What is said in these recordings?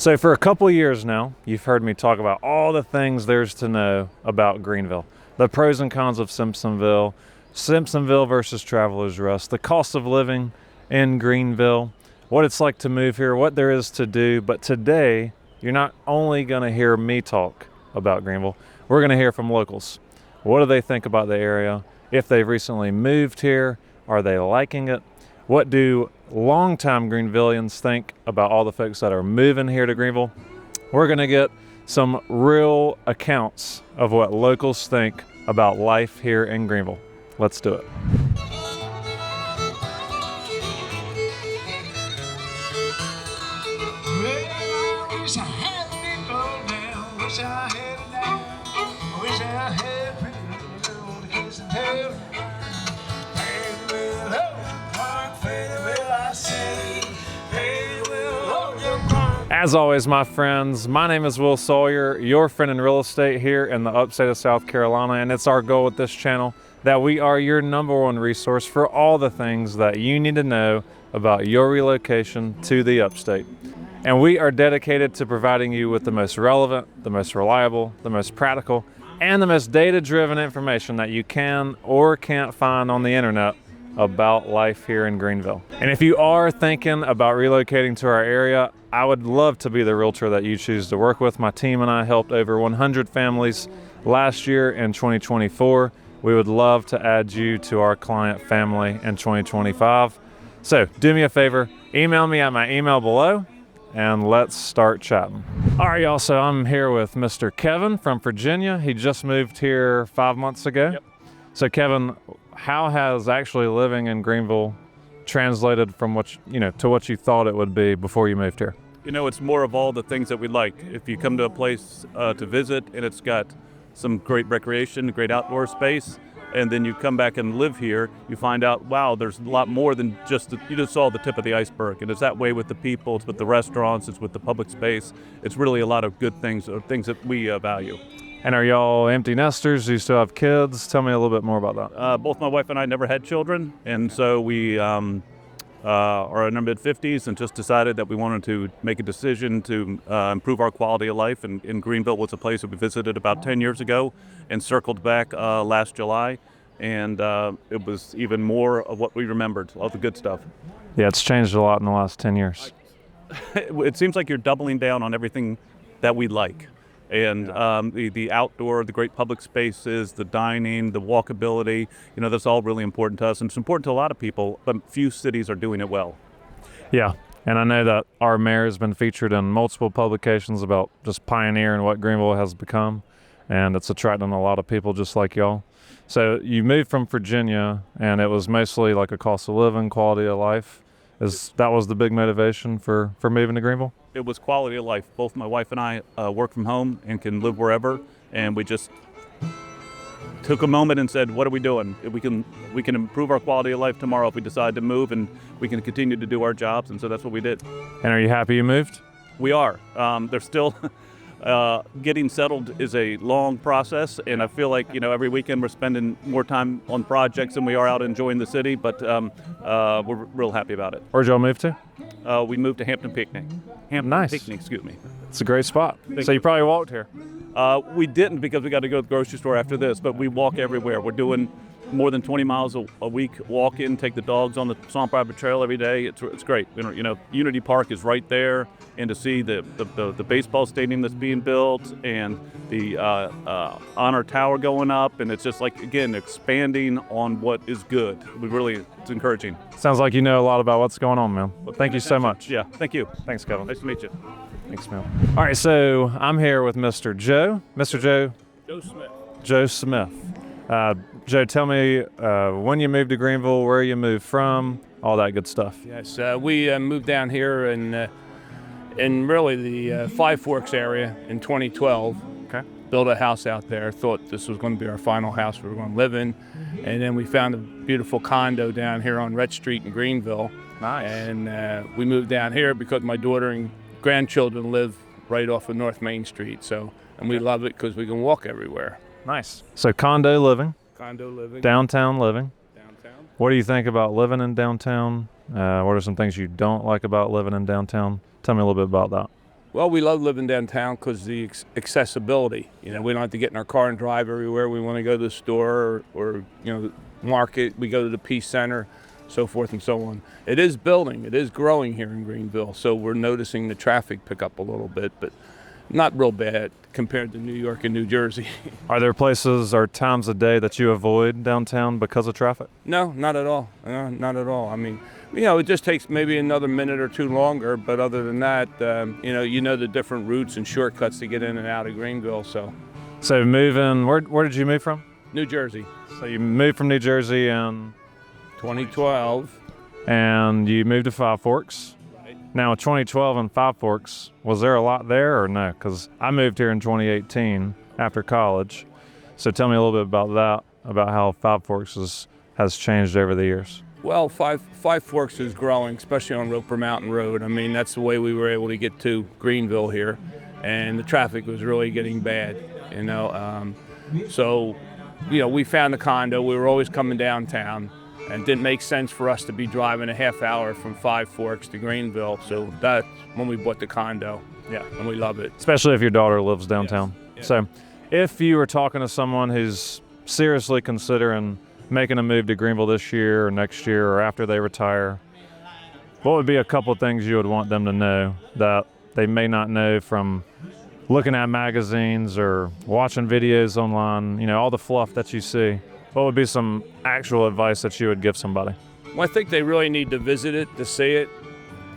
So for a couple of years now, you've heard me talk about all the things there's to know about Greenville. The pros and cons of Simpsonville, Simpsonville versus Travelers Rest, the cost of living in Greenville, what it's like to move here, what there is to do. But today, you're not only going to hear me talk about Greenville, we're going to hear from locals. What do they think about the area? If they've recently moved here, are they liking it? What do longtime Greenvillians think about all the folks that are moving here to Greenville? We're going to get some real accounts of what locals think about life here in Greenville. Let's do it. As always, my friends, my name is Will Sawyer, your friend in real estate here in the Upstate of South Carolina, and it's our goal with this channel that we are your #1 resource for all the things that you need to know about your relocation to the Upstate. And we are dedicated to providing you with the most relevant, the most reliable, the most practical, and the most data-driven information that you can or can't find on the internet about life here in Greenville. And if you are thinking about relocating to our area, I would love to be the realtor that you choose to work with. My team and I helped over 100 families last year in 2024. We would love to add you to our client family in 2025. So do me a favor, email me at my email below and let's start chatting. All right, y'all, so I'm here with Mr. Kevin from Virginia. He just moved here 5 months ago. Yep. So Kevin, how has actually living in Greenville translated from what to what you thought it would be before you moved here? You know, it's more of all the things that we like. If you come to a place to visit and it's got some great recreation, great outdoor space, and then you come back and live here, you find out, wow, there's a lot more than you just saw the tip of the iceberg. And it's that way with the people, it's with the restaurants, it's with the public space. It's really a lot of good things, or things that we value. And are y'all empty nesters? Do you still have kids? Tell me a little bit more about that. Both my wife and I never had children, and so we are in our mid-50s and just decided that we wanted to make a decision to improve our quality of life. And Greenville was a place that we visited about 10 years ago and circled back last July. And it was even more of what we remembered, all the good stuff. Yeah, it's changed a lot in the last 10 years. It seems like you're doubling down on everything that we like. And the outdoor, the great public spaces, the dining, the walkability, that's all really important to us. And it's important to a lot of people, but few cities are doing it well. Yeah, and I know that our mayor has been featured in multiple publications about just pioneering what Greenville has become, and it's attracting a lot of people just like y'all. So you moved from Virginia, and it was mostly like a cost of living, quality of life. That was the big motivation for moving to Greenville? It was quality of life. Both my wife and I work from home and can live wherever, and we just took a moment and said, what are we doing? We can improve our quality of life tomorrow if we decide to move, and we can continue to do our jobs, and so that's what we did. And are you happy you moved? We are. There's still getting settled is a long process, and I feel like every weekend we're spending more time on projects than we are out enjoying the city, but we're real happy about it. Where'd y'all move to? We moved to Hampton Picnic. Nice. Excuse me. It's a great spot. So you probably walked here? We didn't, because we got to go to the grocery store after this, but we walk everywhere. We're doing more than 20 miles a week walking, take the dogs on the Swamp Rabbit Trail every day. It's great. Unity Park is right there, and to see the baseball stadium that's being built and the Honor Tower going up, and it's just like, again, expanding on what is good. It's encouraging. Sounds like you know a lot about what's going on, man. Well, thank you so much. Yeah, thank you. Thanks, Kevin. Nice to meet you. Thanks, man. All right, so I'm here with Mr. Joe. Mr. Joe? Joe Smith. Joe Smith. Joe, tell me when you moved to Greenville, where you moved from, all that good stuff. Yes, we moved down here in really the Five Forks area in 2012. Okay. Built a house out there, thought this was going to be our final house we were going to live in. And then we found a beautiful condo down here on Red Street in Greenville. Nice. And we moved down here because my daughter and grandchildren live right off of North Main Street. And we love it because we can walk everywhere. Nice. So condo living. Condo living. Downtown living. Downtown. What do you think about living in downtown? What are some things you don't like about living in downtown? Tell me a little bit about that. Well, we love living downtown because the accessibility. You know, we don't have to get in our car and drive everywhere. We want to go to the store or you know, market. We go to the Peace Center, so forth and so on. It is building. It is growing here in Greenville. So we're noticing the traffic pick up a little bit, but not real bad compared to New York and New Jersey. Are there places or times of day that you avoid downtown because of traffic? No, not at all. Not at all. I mean, you know, it just takes maybe another minute or two longer, but other than that, you know the different routes and shortcuts to get in and out of Greenville. So moving, where did you move from? New Jersey, So you moved from New Jersey in 2012. and you moved to Five Forks. Now, 2012 in Five Forks, was there a lot there or no? Because I moved here in 2018 after college. So tell me a little bit about that, about how Five Forks has changed over the years. Well, Five Forks is growing, especially on Roper Mountain Road. I mean, that's the way we were able to get to Greenville here, and the traffic was really getting bad, you know. So, you know, we found a condo. We were always coming downtown, and it didn't make sense for us to be driving a half hour from Five Forks to Greenville. So that's when we bought the condo. Yeah, and we love it. Especially if your daughter lives downtown. Yes. So if you were talking to someone who's seriously considering making a move to Greenville this year or next year or after they retire, what would be a couple of things you would want them to know that they may not know from looking at magazines or watching videos online, you know, all the fluff that you see? What would be some actual advice that you would give somebody? Well, I think they really need to visit it to see it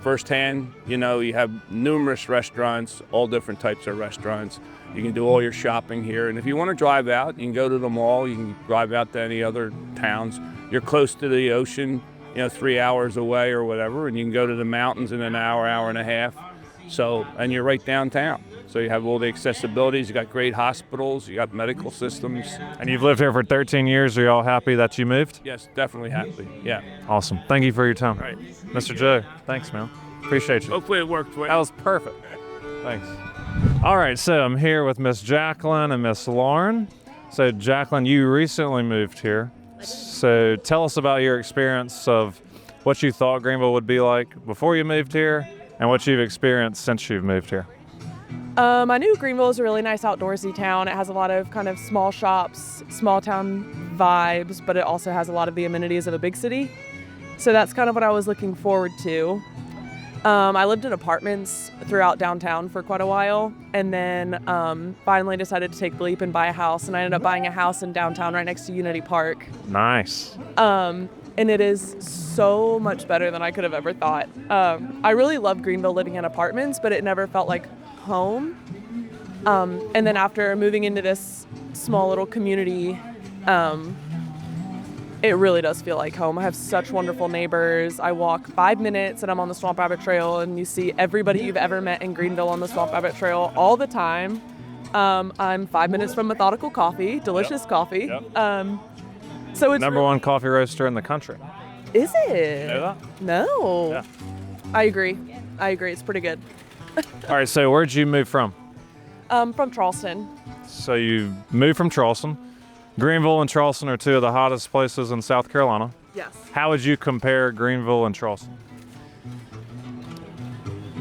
firsthand. You know, you have numerous restaurants, all different types of restaurants. You can do all your shopping here. And if you want to drive out, you can go to the mall. You can drive out to any other towns. You're close to the ocean, you know, 3 hours away or whatever. And you can go to the mountains in an hour, hour and a half. So, and you're right downtown. So you have all the accessibilities. You got great hospitals. You got medical systems. And you've lived here for 13 years. Are you all happy that you moved? Yes, definitely happy. Yeah. Awesome. Thank you for your time. All right. Mr. Joe, thanks, man. Appreciate you. Hopefully it worked for you. That was perfect. Thanks. All right, so I'm here with Miss Jacqueline and Miss Lauren. So Jacqueline, you recently moved here. So tell us about your experience of what you thought Greenville would be like before you moved here and what you've experienced since you've moved here. I knew Greenville is a really nice outdoorsy town. It has a lot of kind of small shops, small town vibes, but it also has a lot of the amenities of a big city. So that's kind of what I was looking forward to. I lived in apartments throughout downtown for quite a while, and then finally decided to take the leap and buy a house, and I ended up buying a house in downtown right next to Unity Park. Nice. And it is so much better than I could have ever thought. I really loved Greenville living in apartments, but it never felt like home. And then after moving into this small little community, it really does feel like home. I have such wonderful neighbors. I walk 5 minutes and I'm on the Swamp Rabbit Trail, and you see everybody you've ever met in Greenville on the Swamp Rabbit Trail all the time. I'm 5 minutes from Methodical Coffee, delicious coffee. So it's Number one coffee roaster in the country. Is it? You know that? No. Yeah. I agree. It's pretty good. All right, so where'd you move from? From Charleston. So you moved from Charleston. Greenville and Charleston are two of the hottest places in South Carolina. Yes. How would you compare Greenville and Charleston?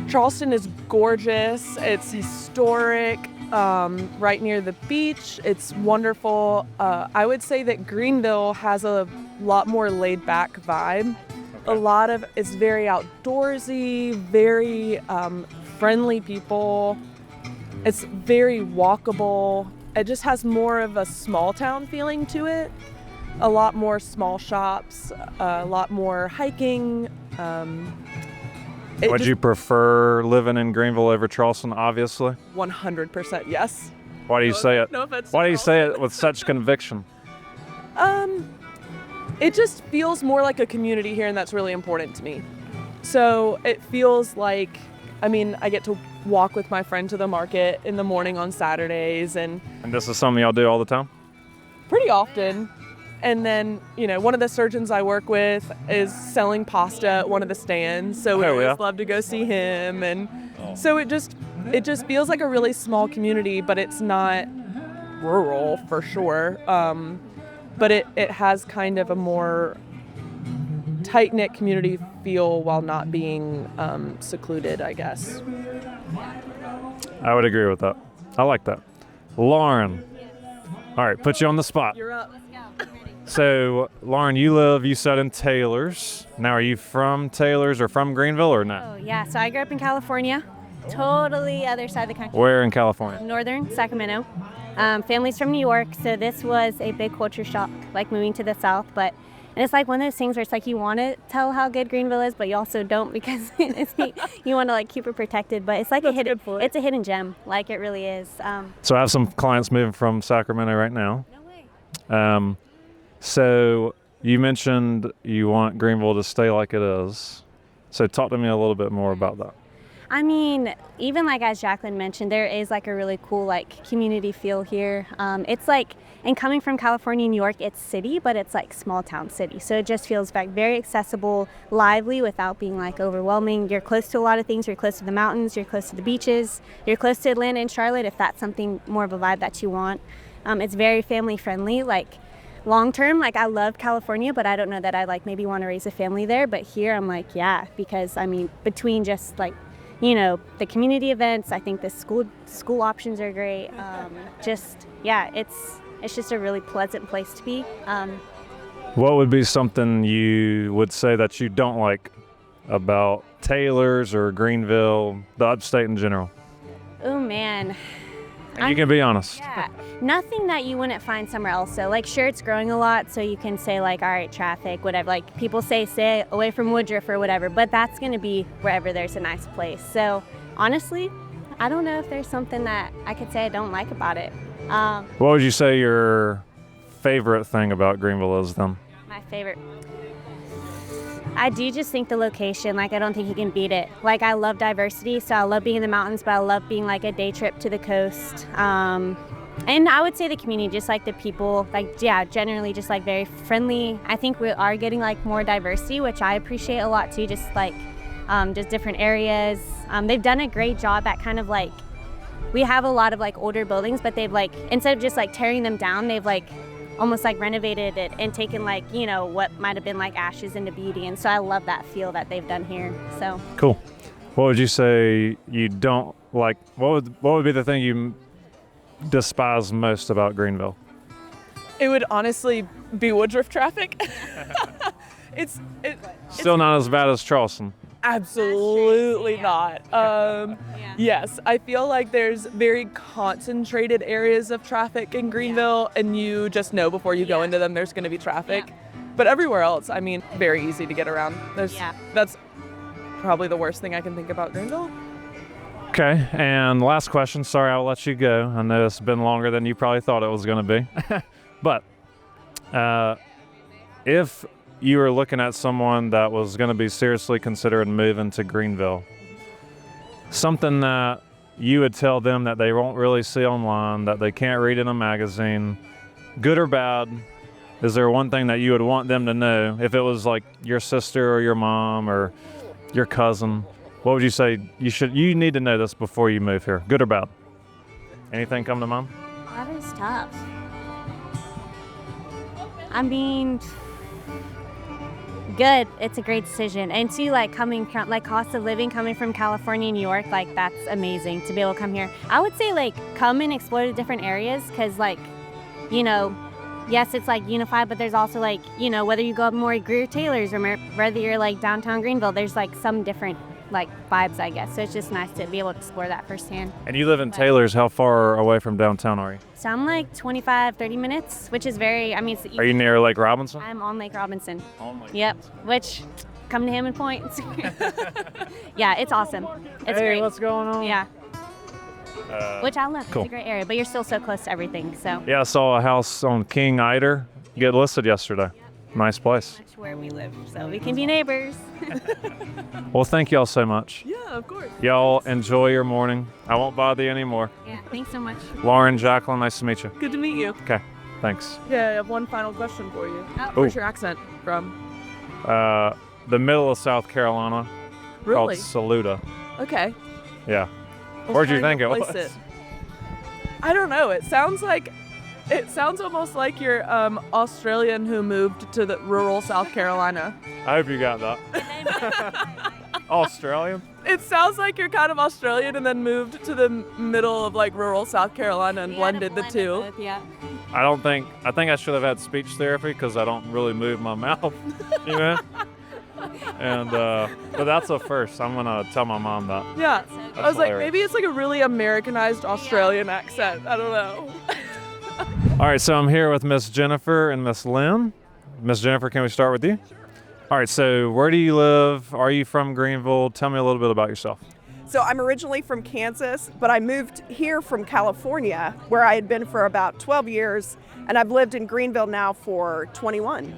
Charleston is gorgeous. It's historic, right near the beach. It's wonderful. I would say that Greenville has a lot more laid back vibe. Okay. It's very outdoorsy, very friendly people. It's very walkable. It just has more of a small town feeling to it. A lot more small shops, a lot more hiking. Would you prefer living in Greenville over Charleston, obviously? 100% yes. Why do you say it? No offense. Why do you say it with such conviction? It just feels more like a community here, and that's really important to me. So it feels like, I get to walk with my friend to the market in the morning on Saturdays, and And this is something y'all do all the time? pretty often. And then, one of the surgeons I work with is selling pasta at one of the stands, so we Oh, always yeah? love to go see him. And so it just feels like a really small community, but it's not rural for sure. But it has kind of a more tight-knit community feel while not being secluded, I guess. I would agree with that. I like that. Lauren. All right, put you on the spot. You're up. So, Lauren, you said in Taylor's. Now, are you from Taylor's or from Greenville or not? Oh, yeah. So I grew up in California, totally other side of the country. Where in California? Northern Sacramento. Family's from New York, so this was a big culture shock, like moving to the South. But and it's like one of those things where it's like you want to tell how good Greenville is, but you also don't because you want to like keep it protected. But it's like it's a hidden gem, like it really is. So I have some clients moving from Sacramento right now. No way. So you mentioned you want Greenville to stay like it is. So talk to me a little bit more about that. I mean, even like as Jacqueline mentioned, there is like a really cool like community feel here. It's like, and coming from California, New York, it's city, but it's like small town city. So it just feels like very accessible, lively without being like overwhelming. You're close to a lot of things. You're close to the mountains. You're close to the beaches. You're close to Atlanta and Charlotte if that's something more of a vibe that you want. It's very family friendly. Like long term, like I love California, but I don't know that I like maybe want to raise a family there. But here I'm like, yeah, because I mean, between just like, you know, the community events, I think the school options are great. It's just a really pleasant place to be. What would be something you would say that you don't like about Taylor's or Greenville, the Upstate in general? Oh man. And you can be honest. Yeah, nothing that you wouldn't find somewhere else. So like, sure, it's growing a lot, so you can say like, all right, traffic, whatever. Like people say, stay away from Woodruff or whatever, but that's gonna be wherever there's a nice place. So honestly, I don't know if there's something that I could say I don't like about it. What would you say your favorite thing about Greenville is then? My favorite. I do just think the location, like I don't think you can beat it. Like I love diversity, so I love being in the mountains, but I love being like a day trip to the coast. And I would say the community, just like the people, like yeah, generally just like very friendly. I think we are getting like more diversity, which I appreciate a lot too, just like just different areas. They've done a great job at kind of like, we have a lot of like older buildings, but they've like, instead of just like tearing them down, they've like almost like renovated it and taken like, you know, what might have been like ashes into beauty. And so I love that feel that they've done here. So cool. What would you say you don't like? What would be the thing you despise most about Greenville? It would honestly be Woodruff traffic. It's Still not as bad as Charleston. absolutely not. Yes, I feel like there's very concentrated areas of traffic in Greenville, and you just know before you go into them there's going to be traffic. Yeah. But everywhere else, I mean, very easy to get around. That's probably the worst thing I can think about Greenville. Okay, and last question. Sorry, I'll let you go. I know it's been longer than you probably thought it was going to be. But if you were looking at someone that was going to be seriously considering moving to Greenville, something that you would tell them that they won't really see online, that they can't read in a magazine, good or bad, is there one thing that you would want them to know? If it was like your sister or your mom or your cousin, what would you say you need to know this before you move here, good or bad? Anything come to mind? that is tough. I mean, good. It's a great decision. And too, like coming from like cost of living, coming from California, New York, like that's amazing to be able to come here. I would say like come and explore the different areas because like, you know, yes, it's like unified, but there's also like, you know, whether you go up more Greer Taylor's or whether you're like downtown Greenville, there's like some different like vibes, I guess. So it's just nice to be able to explore that firsthand. And you live in Taylor's. How far away from downtown are you? So I'm like 25, 30 minutes, which is very, I mean, it's Are you near Lake Robinson? I'm on Lake Robinson. Yep. Which, come to Hammond Point. Yeah, it's awesome. It's Hey, great. what's going on? Yeah. Which I love. Cool. It's a great area, but you're still so close to everything. So Yeah, I saw a house on King Eider get listed yesterday. Nice place. that's where we live, so we can be neighbors. Well, thank y'all so much. Yeah, of course. Y'all enjoy your morning. I won't bother you anymore. Yeah, thanks so much. Lauren, Jacqueline, nice to meet you. Good to meet you. Okay, thanks. Yeah, I have one final question for you. Where's your accent from? The middle of South Carolina, called Really? Saluda. Okay. Yeah. I was Where'd you trying think to it place was? I don't know. It sounds almost like you're Australian who moved to the rural South Carolina. I hope you got that. Australian? It sounds like you're kind of Australian and then moved to the middle of like rural South Carolina and blended the two. Yeah. I think I should have had speech therapy because I don't really move my mouth, you know? And, but that's a first. I'm going to tell my mom that. Yeah. I was like, hilarious. maybe it's like a really Americanized Australian accent. I don't know. All right, so I'm here with Miss Jennifer and Miss Lynn. Miss Jennifer, can we start with you? All right, so where do you live? Are you from Greenville? Tell me a little bit about yourself. So I'm originally from Kansas, but I moved here from California, where I had been for about 12 years, and I've lived in Greenville now for 21.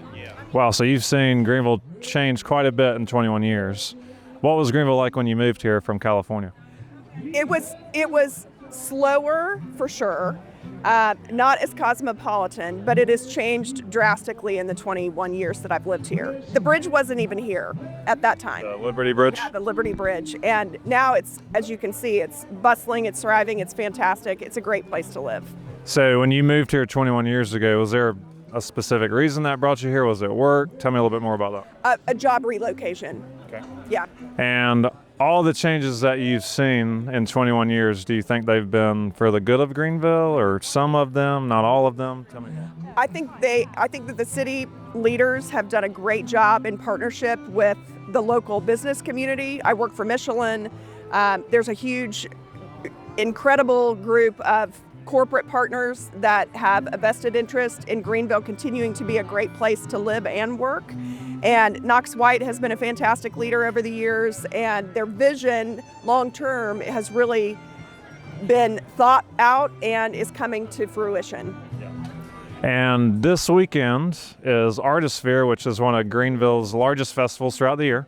Wow, so you've seen Greenville change quite a bit in 21 years. What was Greenville like when you moved here from California? It was slower for sure, not as cosmopolitan, but it has changed drastically in the 21 years that I've lived here. The bridge wasn't even here at that time. The Liberty Bridge? The Liberty Bridge. And now it's, as you can see, it's bustling, it's thriving, it's fantastic. It's a great place to live. So when you moved here 21 years ago, was there a specific reason that brought you here? Was it work? Tell me a little bit more about that. A job relocation. Okay. Yeah. And all the changes that you've seen in 21 years, do you think they've been for the good of Greenville, or some of them, not all of them? Tell me. I think that the city leaders have done a great job in partnership with the local business community. I work for Michelin. There's a huge, incredible group of corporate partners that have a vested interest in Greenville continuing to be a great place to live and work. And Knox White has been a fantastic leader over the years, and their vision long term has really been thought out and is coming to fruition. And this weekend is Artisphere, which is one of Greenville's largest festivals throughout the year.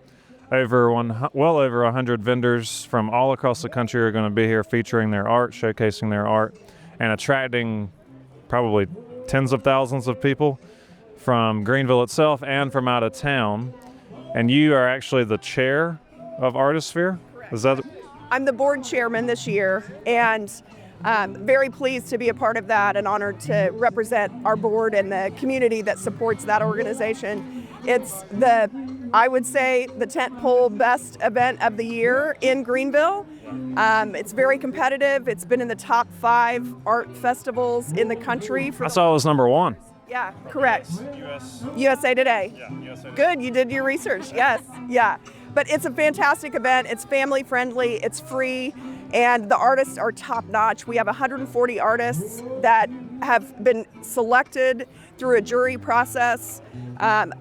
Well over 100 vendors from all across the country are going to be here featuring their art, showcasing their art, and attracting probably tens of thousands of people from Greenville itself and from out of town. And you are actually the chair of Artisphere? Is that? I'm the board chairman this year, and very pleased to be a part of that and honored to represent our board and the community that supports that organization. It's I would say, the tentpole best event of the year in Greenville. It's very competitive. It's been in the top 5 art festivals in the country. I saw it was number 1. Yeah, correct. USA Today. Yeah, USA Today. Good, you did your research. Yes, yeah. But it's a fantastic event. It's family friendly, it's free, and the artists are top notch. We have 140 artists that have been selected through a jury process.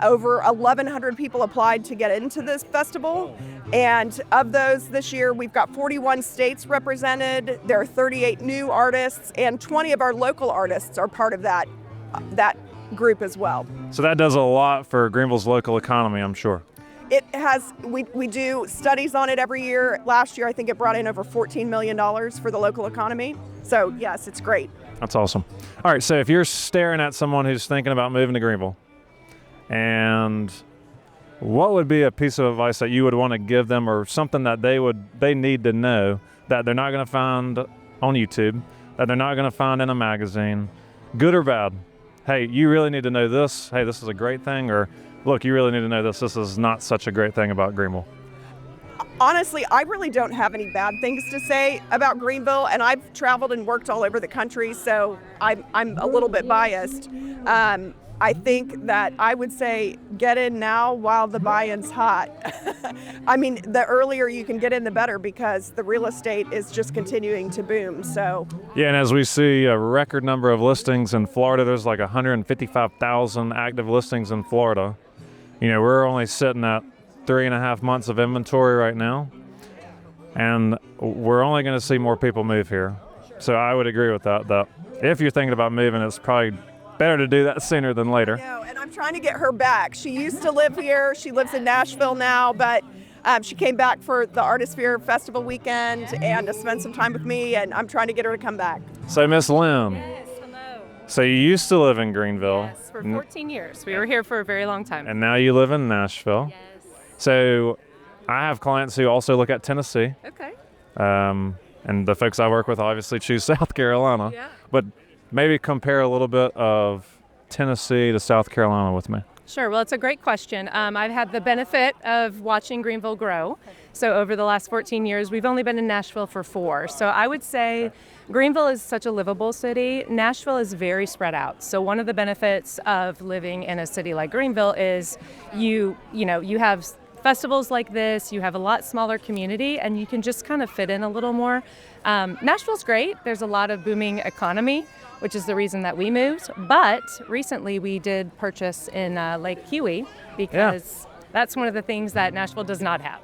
Over 1,100 people applied to get into this festival. And of those this year, we've got 41 states represented. There are 38 new artists, and 20 of our local artists are part of that group as well. So that does a lot for Greenville's local economy, I'm sure. It has, we do studies on it every year. Last year, I think it brought in over $14 million for the local economy. So yes, it's great. That's awesome. All right, so if you're staring at someone who's thinking about moving to Greenville, and what would be a piece of advice that you would want to give them, or something that they need to know that they're not going to find on YouTube, that they're not going to find in a magazine, good or bad? Hey, you really need to know this. Hey, this is a great thing. Or look, you really need to know this. This is not such a great thing about Greenville. Honestly, I really don't have any bad things to say about Greenville, and I've traveled and worked all over the country, so I'm a little bit biased. I think that I would say get in now while the buy-in's hot. I mean, the earlier you can get in, the better, because the real estate is just continuing to boom. So yeah, and as we see a record number of listings in Florida, there's like 155,000 active listings in Florida. You know, we're only sitting at 3.5 months of inventory right now, and we're only going to see more people move here. So I would agree with that if you're thinking about moving, it's probably better to do that sooner than later. No, and I'm trying to get her back. She used to live here. She lives in Nashville now, but she came back for the Artisphere Festival weekend and to spend some time with me, and I'm trying to get her to come back. So Miss Lynn, Yes, hello. so you used to live in Greenville. Yes, for 14 years. We were here for a very long time. And now you live in Nashville. Yes. So I have clients who also look at Tennessee. Okay. And the folks I work with obviously choose South Carolina. Yeah. But maybe compare a little bit of Tennessee to South Carolina with me. Sure. Well, it's a great question. I've had the benefit of watching Greenville grow. So over the last 14 years, we've only been in Nashville for 4. So I would say Greenville is such a livable city. Nashville is very spread out. So one of the benefits of living in a city like Greenville is you have festivals like this, you have a lot smaller community, and you can just kind of fit in a little more. Nashville's great. There's a lot of booming economy, which is the reason that we moved. But recently we did purchase in Lake Huey because that's one of the things that Nashville does not have.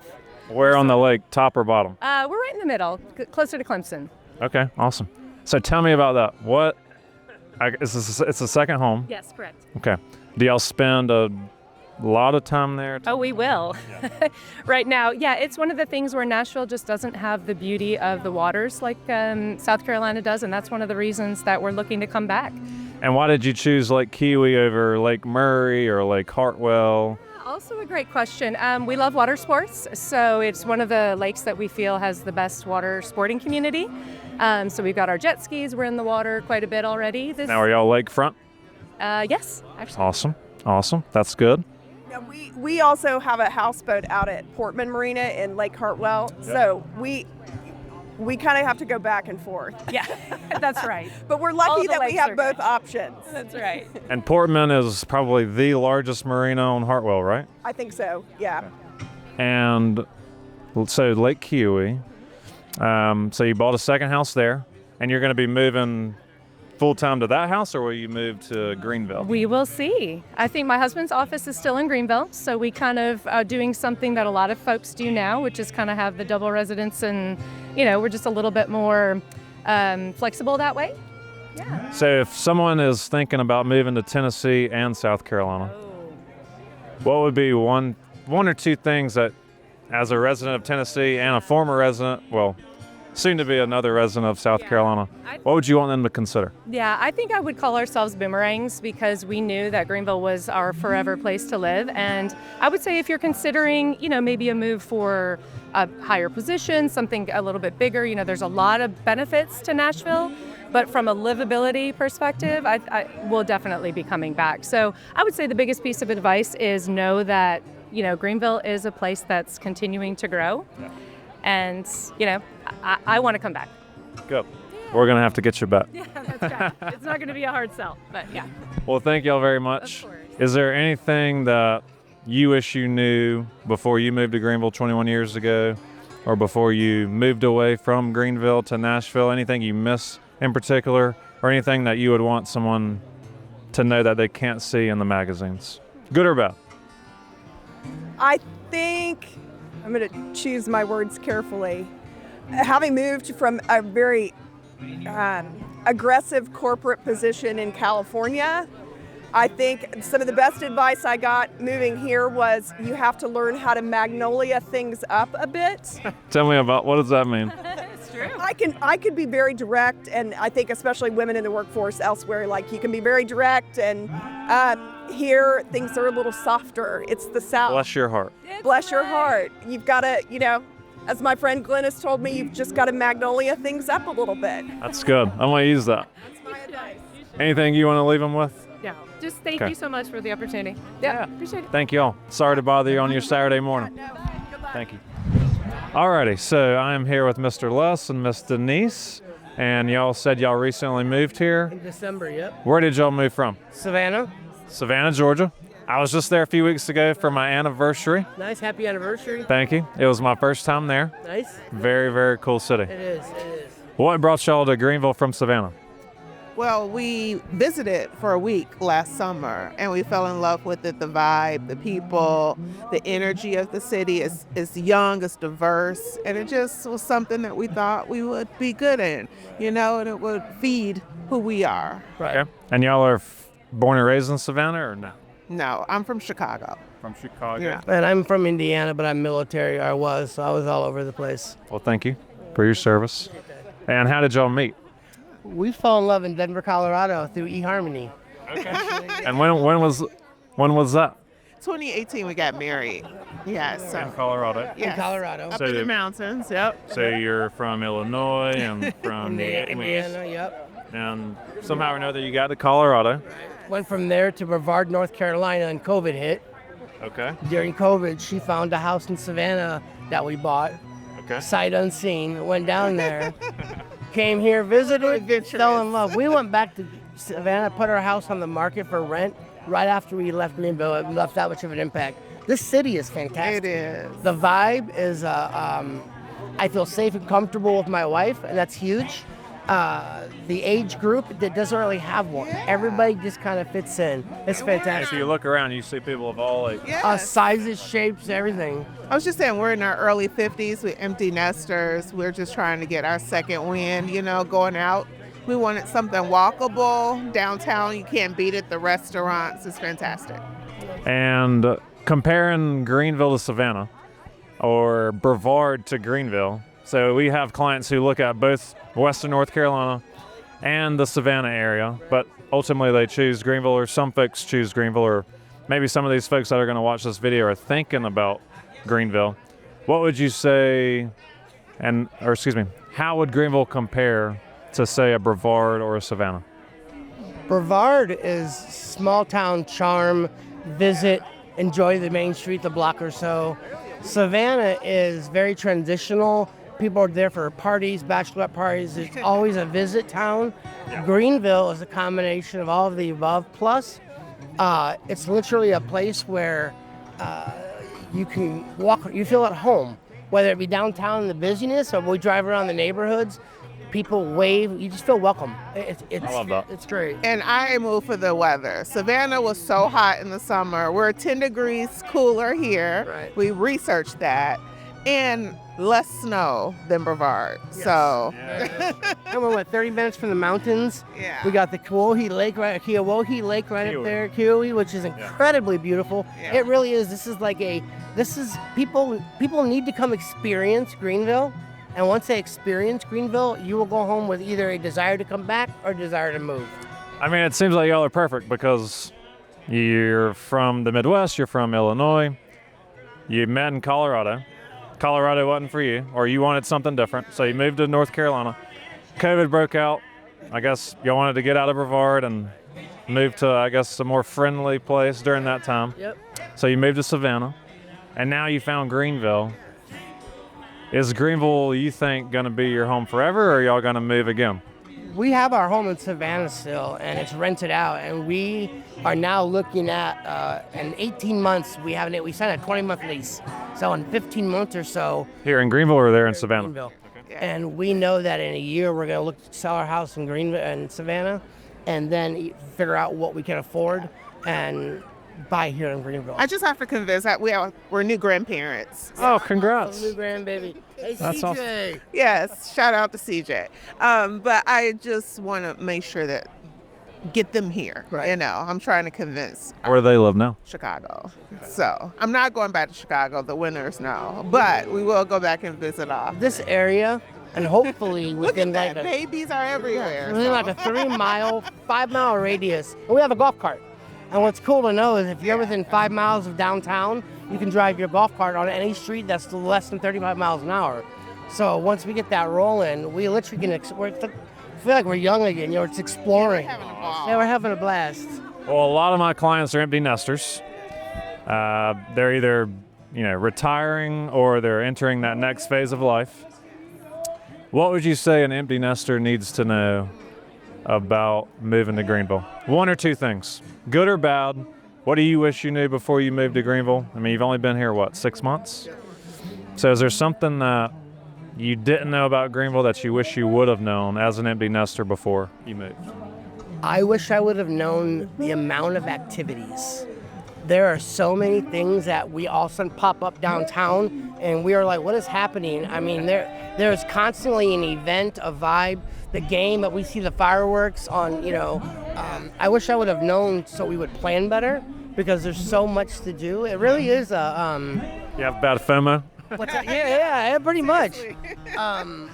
Where on the lake, top or bottom? We're right in the middle, closer to Clemson. Okay, awesome. So tell me about that. It's a second home. Yes, correct. Okay. Do y'all spend a lot of time there? Oh, we will. Right now, it's one of the things where Nashville just doesn't have the beauty of the waters like South Carolina does, and that's one of the reasons that we're looking to come back. And why did you choose Lake Kiwi over Lake Murray or Lake Hartwell? Also a great question. We love water sports, so it's one of the lakes that we feel has the best water sporting community. So we've got our jet skis. We're in the water quite a bit already. Now, are y'all lakefront? Yes, actually. Awesome. That's good. Now, we also have a houseboat out at Portman Marina in Lake Hartwell, so we kind of have to go back and forth. Yeah, that's right. But we're All lucky the that we lakes have are both great. options. That's right. And Portman is probably the largest marina on Hartwell, right? I think so, yeah. And so Lake Kiwi. So you bought a second house there, and you're going to be moving full-time to that house, or will you move to Greenville? We will see. I think my husband's office is still in Greenville, so we kind of are doing something that a lot of folks do now, which is kind of have the double residence, and we're just a little bit more flexible that way. Yeah. So if someone is thinking about moving to Tennessee and South Carolina, what would be one or two things that, as a resident of Tennessee and a former resident, well, soon to be another resident of South Carolina, what would you want them to consider? Yeah, I think I would call ourselves boomerangs because we knew that Greenville was our forever place to live. And I would say if you're considering, maybe a move for a higher position, something a little bit bigger, there's a lot of benefits to Nashville. But from a livability perspective, I will definitely be coming back. So I would say the biggest piece of advice is know that, Greenville is a place that's continuing to grow. Yeah. And, I want to come back. Good. We're going to have to get you back. Yeah, that's right. It's not going to be a hard sell, but yeah. Well, thank y'all very much. Of course. Is there anything that you wish you knew before you moved to Greenville 21 years ago, or before you moved away from Greenville to Nashville? Anything you miss in particular, or anything that you would want someone to know that they can't see in the magazines? Good or bad? I think I'm going to choose my words carefully. Having moved from a very aggressive corporate position in California, I think some of the best advice I got moving here was you have to learn how to magnolia things up a bit. Tell me about, what does that mean? It's true. I could be very direct, and I think especially women in the workforce elsewhere, like you can be very direct, and here things are a little softer. It's the South. Bless your heart. Bless your heart. You've got to, as my friend Glenn has told me, you've just got to magnolia things up a little bit. That's good. I'm going to use that. That's my advice. Anything you want to leave them with? Yeah. Just thank Okay. you so much for the opportunity. Yeah. Appreciate it. Thank you all. Sorry to bother you on your Saturday morning. Thank you. Alrighty, so I am here with Mr. Les and Miss Denise, and y'all said y'all recently moved here. In December, yep. Where did y'all move from? Savannah. Savannah, Georgia. I was just there a few weeks ago for my anniversary. Nice, happy anniversary. Thank you. It was my first time there. Nice. Very, very cool city. It is, it is. What brought y'all to Greenville from Savannah? Well, we visited for a week last summer, and we fell in love with it, the vibe, the people, the energy of the city. It's young, it's diverse, and it just was something that we thought we would be good in, and it would feed who we are. Right. Okay. And y'all are born and raised in Savannah, or no? No, I'm from Chicago. From Chicago. Yeah. And I'm from Indiana, but I'm military, or I was, so I was all over the place. Well, thank you for your service. And how did y'all meet? We fell in love in Denver, Colorado through eHarmony. And when was that? 2018, we got married. Yes. In Colorado. Yes. In Colorado. Up So in the you- mountains, yep. So you're from Illinois and from Indiana, yep. and somehow or another you got to Colorado. Went from there to Brevard, North Carolina, and COVID hit. Okay. During COVID, she found a house in Savannah that we bought. Okay. Sight unseen. Went down there. Came here, visited, fell in love. We went back to Savannah, put our house on the market for rent right after we left Greenville. It left that much of an impact. This city is fantastic. It is. The vibe is, I feel safe and comfortable with my wife, and that's huge. The age group that doesn't really have one. Everybody just kind of fits in. It's If fantastic. you look around, you see people of all ages. Yes. Sizes, shapes, everything. I was just saying, we're in our early 50s. We're empty nesters. We're just trying to get our second wind, going out. We wanted something walkable. Downtown, you can't beat it. The restaurants is fantastic. And comparing Greenville to Savannah or Brevard to Greenville, so we have clients who look at both Western North Carolina and the Savannah area, but ultimately they choose Greenville, or some folks choose Greenville, or maybe some of these folks that are going to watch this video are thinking about Greenville. What would you say, how would Greenville compare to, say, a Brevard or a Savannah? Brevard is small town charm, visit, enjoy the main street, the block or so. Savannah is very transitional. People are there for parties, bachelorette parties. It's always a visit town. Greenville is a combination of all of the above. Plus, it's literally a place where you can walk, you feel at home, whether it be downtown in the busyness or we drive around the neighborhoods. People wave, you just feel welcome. I love that. It's great. And I move for the weather. Savannah was so hot in the summer. We're 10 degrees cooler here. Right. We researched that. And less snow than Brevard. Yes. So. And we're 30 minutes from the mountains. Yeah. We got the Kewohi Lake right up there, Kewohi, which is incredibly beautiful. Yeah. It really is. People need to come experience Greenville. And once they experience Greenville, you will go home with either a desire to come back or a desire to move. I mean, it seems like y'all are perfect because you're from the Midwest, you're from Illinois, you met in Colorado. Colorado wasn't for you, or you wanted something different, so you moved to North Carolina. COVID broke out. I guess y'all wanted to get out of Brevard and move to, I guess, a more friendly place during that time. Yep. So you moved to Savannah, and now you found Greenville. Is Greenville, you think, going to be your home forever, or are y'all going to move again? We have our home in Savannah still, and it's rented out, and we are now looking at, in 18 months, we signed a 20-month lease. So in 15 months or so. Here in Greenville or there in Savannah? Greenville. Okay. And we know that in a year we're going to look to sell our house in Greenville and Savannah, and then figure out what we can afford and buy here in Greenville. I just have to convince that we're new grandparents. Oh, congrats. New grandbaby. Hey, That's CJ. awesome. Yes, shout out to CJ. But I just want to make sure that get them here. Right. I'm trying to convince Where do they live now? Chicago. So I'm not going back to Chicago. The winters, no. But we will go back and visit off. This area, and hopefully Look within at that. like Babies are everywhere. within like a 3-mile, 5-mile radius, and we have a golf cart. And what's cool to know is if you're within 5 miles of downtown, you can drive your golf cart on any street that's less than 35 miles an hour. So once we get that rolling, we literally can feel like we're young again. It's exploring. Having a ball. Yeah, we're having a blast. Well, a lot of my clients are empty nesters. They're either, retiring or they're entering that next phase of life. What would you say an empty nester needs to know about moving to Greenville? One or two things, good or bad. What do you wish you knew before you moved to Greenville? I mean, you've only been here, 6 months? So is there something that you didn't know about Greenville that you wish you would have known as an empty nester before you moved? I wish I would have known the amount of activities. There are so many things that we all of a sudden pop up downtown, and we are like, what is happening? I mean, there's constantly an event, a vibe, the game that we see the fireworks on, I wish I would have known so we would plan better because there's so much to do. It really is a... You have bad FOMO? Yeah, pretty much.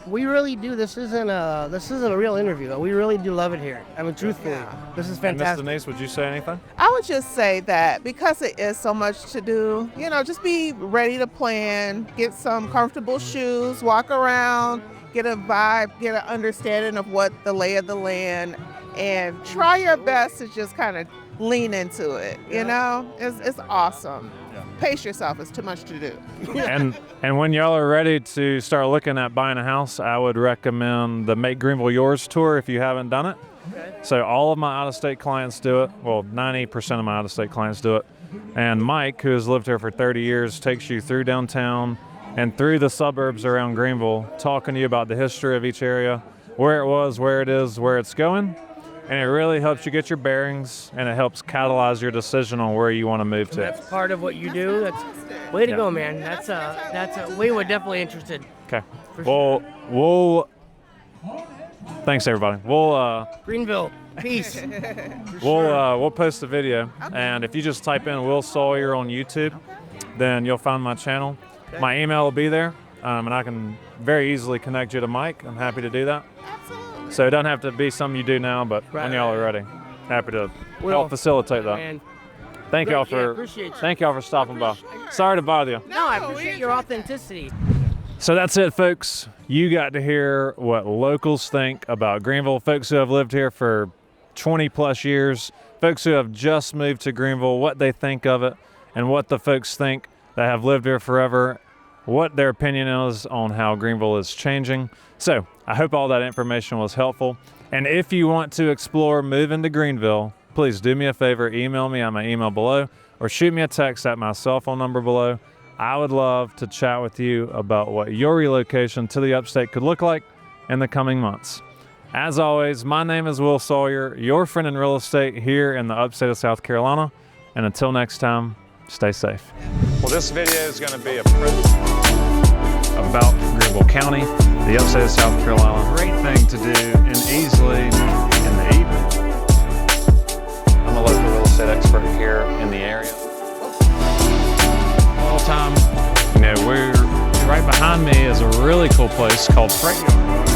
We really do. This isn't a real interview. We really do love it here. I mean, truthfully, this is And Miss fantastic. Denise, would you say anything? I would just say that because it is so much to do, just be ready to plan, get some comfortable shoes, walk around, get a vibe, get an understanding of what the lay of the land, and try your best to just kind of lean into it. You know, it's awesome. Pace yourself. It's too much to do. And when y'all are ready to start looking at buying a house, I would recommend the Make Greenville Yours tour if you haven't done it. So all of my out-of-state clients do it. Well, 90% of my out-of-state clients do it. And Mike, who has lived here for 30 years, takes you through downtown and through the suburbs around Greenville, talking to you about the history of each area, where it was, where it is, where it's going. And it really helps you get your bearings, and it helps catalyze your decision on where you want to move to. That's part of what you do. That's way to go, man. We were definitely interested. Okay. We'll thanks everybody. Greenville, peace. We'll post the video, and if you just type in Will Sawyer on YouTube, then you'll find my channel. My email will be there, and I can very easily connect you to Mike. I'm happy to do that. So it doesn't have to be something you do now, but when y'all are ready, happy to help facilitate that. Man. Thank y'all appreciate you. thank y'all for stopping by. Sorry to bother you. No, I appreciate your authenticity. So that's it, folks. You got to hear what locals think about Greenville, folks who have lived here for 20 plus years, folks who have just moved to Greenville, what they think of it, and what the folks think that have lived here forever, what their opinion is on how Greenville is changing. So I hope all that information was helpful. And if you want to explore moving to Greenville, please do me a favor, email me at my email below, or shoot me a text at my cell phone number below. I would love to chat with you about what your relocation to the Upstate could look like in the coming months. As always, my name is Will Sawyer, your friend in real estate here in the Upstate of South Carolina. And until next time, stay safe. Well, this video is going to be about Greenville County, the Upstate of South Carolina. Great thing to do and easily in the evening. I'm a local real estate expert here in the area. All time, we're right behind me is a really cool place called Freight Yard.